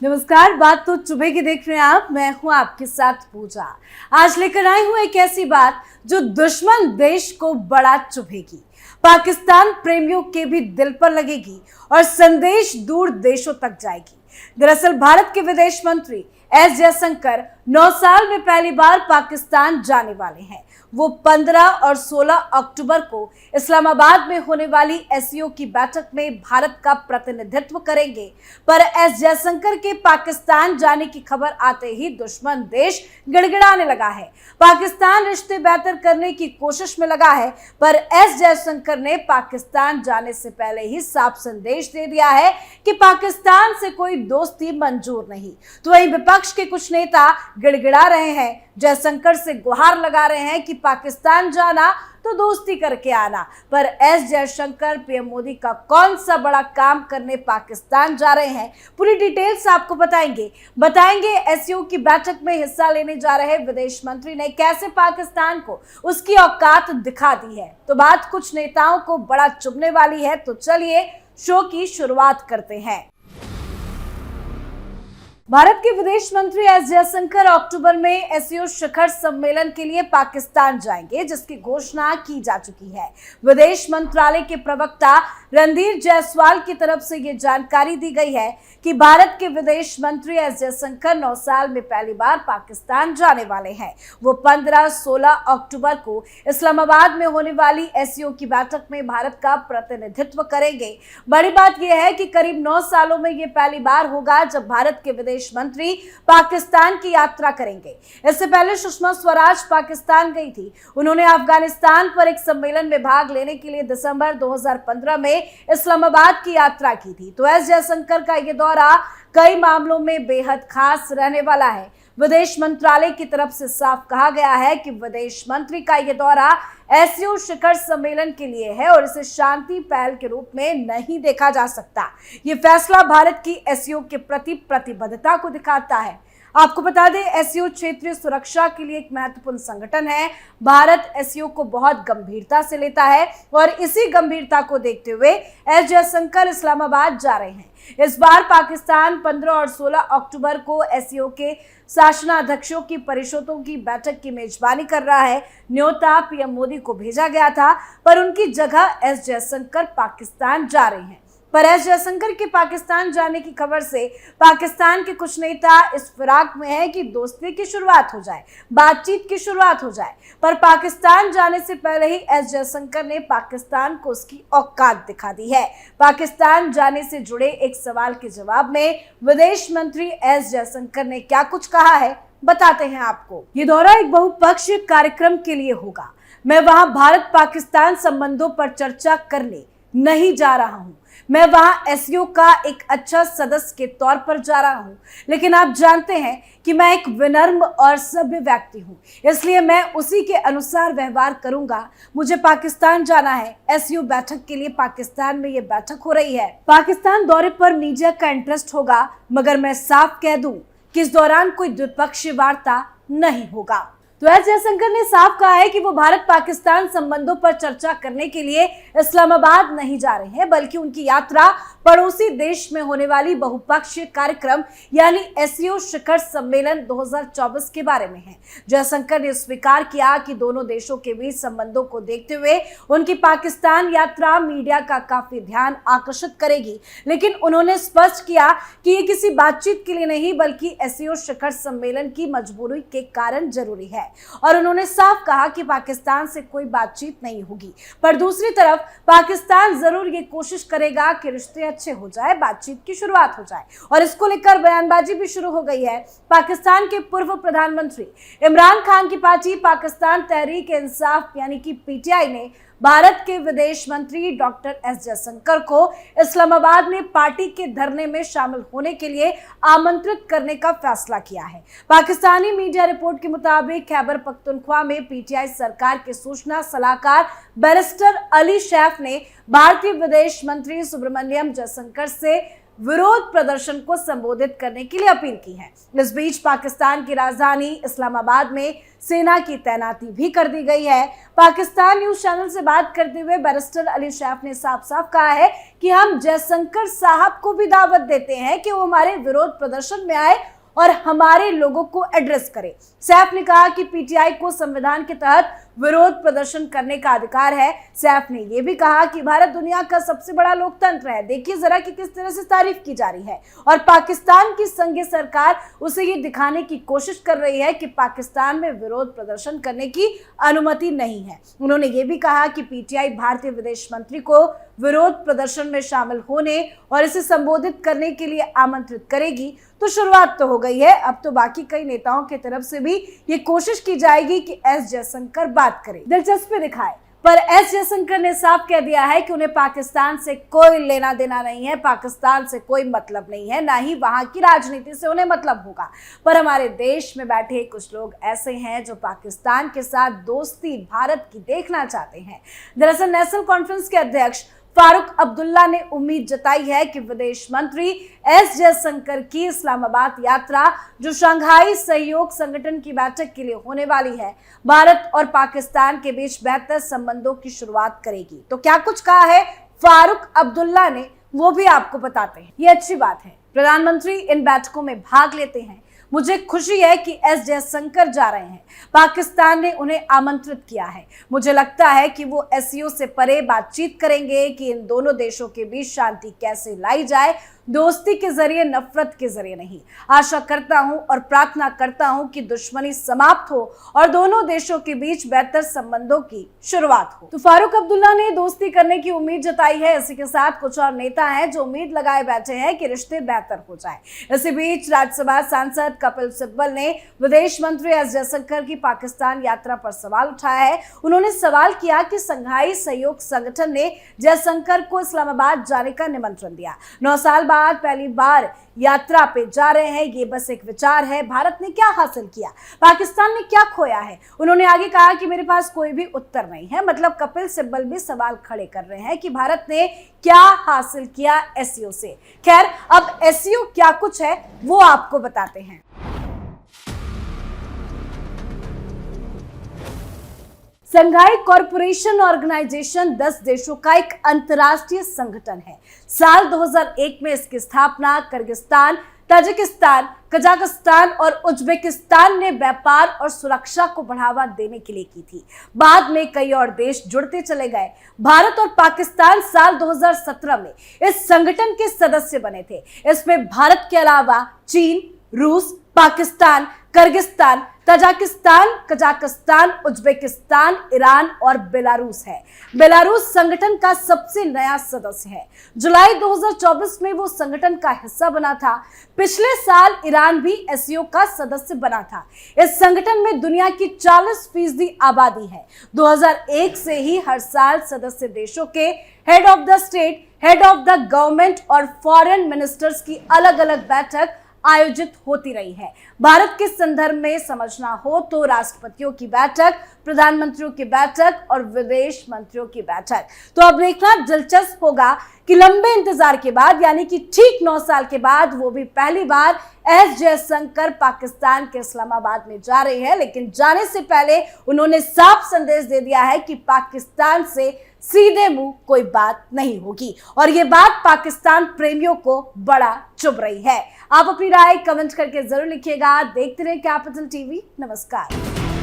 नमस्कार, बात तो चुभे की देख रहे हैं आप। मैं हूं आपके साथ पूजा। आज लेकर आई हूं एक ऐसी बात जो दुश्मन देश को बड़ा चुभेगी, पाकिस्तान प्रेमियों के भी दिल पर लगेगी और संदेश दूर देशों तक जाएगी। दरअसल भारत के विदेश मंत्री एस जयशंकर 9 साल में पहली बार पाकिस्तान जाने वाले हैं। वो 15 और 16 अक्टूबर को इस्लामाबाद में होने वाली एससीओ की बैठक में भारत का प्रतिनिधित्व करेंगे। पर एस जयशंकर के पाकिस्तान जाने की खबर आते ही दुश्मन देश गिड़गिड़ाने लगा है। पाकिस्तान रिश्ते बेहतर करने की कोशिश में लगा है, पर एस जयशंकर ने पाकिस्तान जाने से पहले ही साफ संदेश दे दिया है कि पाकिस्तान से कोई दोस्ती मंजूर नहीं। तो वहीं विपक्ष के कुछ नेता गिड़गिड़ा रहे हैं, जयशंकर से गुहार लगा रहे हैं कि पाकिस्तान जाना तो दोस्ती करके आना। पर एस जयशंकर पीएम मोदी का कौन सा बड़ा काम करने पाकिस्तान जा रहे हैं, पूरी डिटेल्स आपको बताएंगे एससीओ की बैठक में हिस्सा लेने जा रहे विदेश मंत्री ने कैसे पाकिस्तान को उसकी औकात दिखा दी है। तो बात कुछ नेताओं को बड़ा चुभने वाली है। तो चलिए शो की शुरुआत करते हैं। भारत के विदेश मंत्री एस जयशंकर अक्टूबर में एससीओ शिखर सम्मेलन के लिए पाकिस्तान जाएंगे, जिसकी घोषणा की जा चुकी है। विदेश मंत्रालय के प्रवक्ता रणधीर जायसवाल की तरफ से यह जानकारी दी गई है कि भारत के विदेश मंत्री एस जयशंकर 9 साल में पहली बार पाकिस्तान जाने वाले हैं। वो 15-16 अक्टूबर को इस्लामाबाद में होने वाली एससीओ की बैठक में भारत का प्रतिनिधित्व करेंगे। बड़ी बात यह है कि करीब 9 सालों में यह पहली बार होगा जब भारत के विदेश मंत्री पाकिस्तान की यात्रा करेंगे। इससे पहले सुषमा स्वराज पाकिस्तान गई थी। उन्होंने अफगानिस्तान पर एक सम्मेलन में भाग लेने के लिए दिसंबर 2015 में इस्लामाबाद की यात्रा की थी। तो एस जयशंकर का यह दौरा कई मामलों में बेहद खास रहने वाला है। विदेश मंत्रालय की तरफ से साफ कहा गया है कि विदेश मंत्री का यह दौरा एससीओ शिखर सम्मेलन के लिए है और इसे शांति पहल के रूप में नहीं देखा जा सकता। यह फैसला भारत की एससीओ के प्रति प्रतिबद्धता को दिखाता है। आपको बता दें, एससीओ क्षेत्रीय सुरक्षा के लिए एक महत्वपूर्ण संगठन है। भारत एससीओ को बहुत गंभीरता से लेता है और इसी गंभीरता को देखते हुए एस जयशंकर इस्लामाबाद जा रहे हैं। इस बार पाकिस्तान 15 और 16 अक्टूबर को एससीओ के शासनाध्यक्षों की परिषदों की बैठक की मेजबानी कर रहा है। न्योता पीएम मोदी को भेजा गया था, पर उनकी जगह एस जयशंकर पाकिस्तान जा रहे हैं। पर एस जयशंकर के पाकिस्तान जाने की खबर से पाकिस्तान के कुछ नेता इस फिराक में हैं कि दोस्ती की शुरुआत हो जाए, बातचीत की शुरुआत हो जाए। पर पाकिस्तान जाने से पहले ही एस जयशंकर ने पाकिस्तान को उसकी औकात दिखा दी है। पाकिस्तान जाने से जुड़े एक सवाल के जवाब में विदेश मंत्री एस जयशंकर ने क्या कुछ कहा है, बताते हैं आपको। ये दौरा एक बहुपक्षीय कार्यक्रम के लिए होगा। मैं वहां भारत पाकिस्तान संबंधों पर चर्चा करने नहीं जा रहा हूं। मैं वहां एससीओ का एक अच्छा सदस्य के तौर पर जा रहा हूं, लेकिन आप जानते हैं कि मैं एक विनम्र और सभ्य व्यक्ति हूं, इसलिए मैं उसी के अनुसार व्यवहार करूंगा। मुझे पाकिस्तान जाना है। एससीओ बैठक के लिए पाकिस्तान में यह बैठक हो रही है। पाकिस्तान दौरे पर मीडिया का इंटरेस्ट होगा, मगर मैं साफ कह दूं कि इस दौरान कोई द्विपक्षीय वार्ता नहीं होगा। तो एस जयशंकर ने साफ कहा है कि वो भारत पाकिस्तान संबंधों पर चर्चा करने के लिए इस्लामाबाद नहीं जा रहे हैं, बल्कि उनकी यात्रा पड़ोसी देश में होने वाली बहुपक्षीय कार्यक्रम यानी एससीओ शिखर सम्मेलन 2024 के बारे में है। जयशंकर ने स्वीकार किया कि दोनों देशों के बीच संबंधों को देखते हुए उनकी पाकिस्तान यात्रा मीडिया का काफी ध्यान आकर्षित करेगी, लेकिन उन्होंने स्पष्ट किया कि ये किसी बातचीत के लिए नहीं, बल्कि एससीओ शिखर सम्मेलन की मजबूरी के कारण जरूरी है। और उन्होंने साफ कहा कि पाकिस्तान से कोई बातचीत नहीं होगी, पर दूसरी तरफ पाकिस्तान जरूर ये कोशिश करेगा कि रिश्ते अच्छे हो जाए, बातचीत की शुरुआत हो जाए। और इसको लेकर बयानबाजी भी शुरू हो गई है। पाकिस्तान के पूर्व प्रधानमंत्री इमरान खान की पार्टी पाकिस्तान तहरीक इंसाफ यानी कि पीटीआई ने भारत के विदेश मंत्री डॉक्टर एस जयशंकर को इस्लामाबाद में पार्टी के धरने में शामिल होने के लिए आमंत्रित करने का फैसला किया है। पाकिस्तानी मीडिया रिपोर्ट के मुताबिक खैबर पख्तूनख्वा में पीटीआई सरकार के सूचना सलाहकार बैरिस्टर अली शैफ ने भारतीय विदेश मंत्री सुब्रमण्यम जयशंकर से विरोध प्रदर्शन को संबोधित करने के लिए अपील की है। इस बीच पाकिस्तान की राजधानी इस्लामाबाद में सेना की तैनाती भी कर दी गई है। पाकिस्तान न्यूज चैनल से बात करते हुए बैरिस्टर अली सैफ ने साफ साफ कहा है कि हम जयशंकर साहब को भी दावत देते हैं कि वो हमारे विरोध प्रदर्शन में आए और हमारे लोगों को एड्रेस करे। सैफ ने कहा कि पीटीआई को संविधान के तहत विरोध प्रदर्शन करने का अधिकार है। सैफ ने यह भी कहा कि भारत दुनिया का सबसे बड़ा लोकतंत्र है। देखिए जरा कि किस तरह से तारीफ की जा रही है और पाकिस्तान की संघीय सरकार उसे ये दिखाने की कोशिश कर रही है कि पाकिस्तान में विरोध प्रदर्शन करने की अनुमति नहीं है। उन्होंने ये भी कहा कि पीटीआई भारतीय विदेश मंत्री को विरोध प्रदर्शन में शामिल होने और इसे संबोधित करने के लिए आमंत्रित करेगी। तो शुरुआत तो हो गई है, अब तो बाकी कई नेताओं की तरफ से भी ये कोशिश की जाएगी कि एस जयशंकर बात करें, दिलचस्पी दिखाए। पर एस जयशंकर ने साफ कह दिया है कि उन्हें पाकिस्तान से कोई लेना देना नहीं है, पाकिस्तान से कोई मतलब नहीं है, ना ही वहां की राजनीति से उन्हें मतलब होगा। पर हमारे देश में बैठे कुछ लोग ऐसे हैं जो पाकिस्तान के साथ दोस्ती भारत की देखना चाहते हैं। दरअसल नेशनल कॉन्फ्रेंस के अध्यक्ष फारूक अब्दुल्ला ने उम्मीद जताई है कि विदेश मंत्री एस जयशंकर की इस्लामाबाद यात्रा, जो शंघाई सहयोग संगठन की बैठक के लिए होने वाली है, भारत और पाकिस्तान के बीच बेहतर संबंधों की शुरुआत करेगी। तो क्या कुछ कहा है फारूक अब्दुल्ला ने, वो भी आपको बताते हैं। ये अच्छी बात है, प्रधानमंत्री इन बैठकों में भाग लेते हैं। मुझे खुशी है कि एस जयशंकर जा रहे हैं, पाकिस्तान ने उन्हें आमंत्रित किया है। मुझे लगता है कि वो एससीओ से परे बातचीत करेंगे कि इन दोनों देशों के बीच शांति कैसे लाई जाए, दोस्ती के जरिए, नफरत के जरिए नहीं। आशा करता हूं और प्रार्थना करता हूं कि दुश्मनी समाप्त हो और दोनों देशों के बीच बेहतर संबंधों की शुरुआत हो। तो फारूक अब्दुल्ला ने दोस्ती करने की उम्मीद जताई है। इसी के साथ कुछ और नेता हैं जो उम्मीद लगाए बैठे हैं कि रिश्ते बेहतर हो जाए। इसी बीच राज्यसभा सांसद कपिल सिब्बल ने विदेश मंत्री एस जयशंकर की पाकिस्तान यात्रा पर सवाल उठाया है। उन्होंने सवाल किया कि शंघाई सहयोग संगठन ने जयशंकर को इस्लामाबाद जाने का निमंत्रण दिया। 9 साल बाद पहली बार यात्रा पे जा रहे हैं, ये बस एक विचार है। भारत ने क्या हासिल किया, पाकिस्तान ने क्या खोया है? उन्होंने आगे कहा कि मेरे पास कोई भी उत्तर नहीं है। मतलब कपिल सिब्बल भी सवाल खड़े कर रहे हैं कि भारत ने क्या हासिल किया एससीओ से। खैर, अब एससीओ क्या कुछ है वो आपको बताते हैं। शंघाई कॉरपोरेशन ऑर्गेनाइजेशन 10 देशों का एक अंतर्राष्ट्रीय संगठन है। साल 2001 में इसकी स्थापना किर्गिस्तान, ताजिकिस्तान, कजाकिस्तान और उज्बेकिस्तान ने व्यापार और सुरक्षा को बढ़ावा देने के लिए की थी। बाद में कई और देश जुड़ते चले गए। भारत और पाकिस्तान साल 2017 में इस संगठन के सदस्य बने थे। इसमें भारत के अलावा चीन, रूस, Pakistan, Kyrgyzstan, Tajikistan, Kazakhstan, Uzbekistan, Iran और बेलारूस है। बेलारूस संगठन का सबसे नया सदस्य है। जुलाई 2024 में वो संगठन का हिस्सा बना था। पिछले साल ईरान भी एससीओ का सदस्य बना था। इस संगठन में दुनिया की 40% आबादी है। 2001 से ही हर साल सदस्य देशों के head of the state, head of the government और फॉरेन मिनिस्टर्स की अलग अलग बैठक आयोजित होती रही है। भारत के संदर्भ में समझना हो तो राष्ट्रपतियों की बैठक, प्रधानमंत्रियों की बैठक और विदेश मंत्रियों की बैठक। तो अब देखना दिलचस्प होगा कि लंबे इंतजार के बाद, यानी कि ठीक 9 साल के बाद, वो भी पहली बार एस जयशंकर पाकिस्तान के इस्लामाबाद में जा रहे हैं। लेकिन जाने से पहले उन्होंने साफ संदेश दे दिया है कि पाकिस्तान से सीधे मुंह कोई बात नहीं होगी और ये बात पाकिस्तान प्रेमियों को बड़ा चुभ रही है। आप अपनी राय कमेंट करके जरूर लिखिएगा। देखते रहिए कैपिटल टीवी। नमस्कार।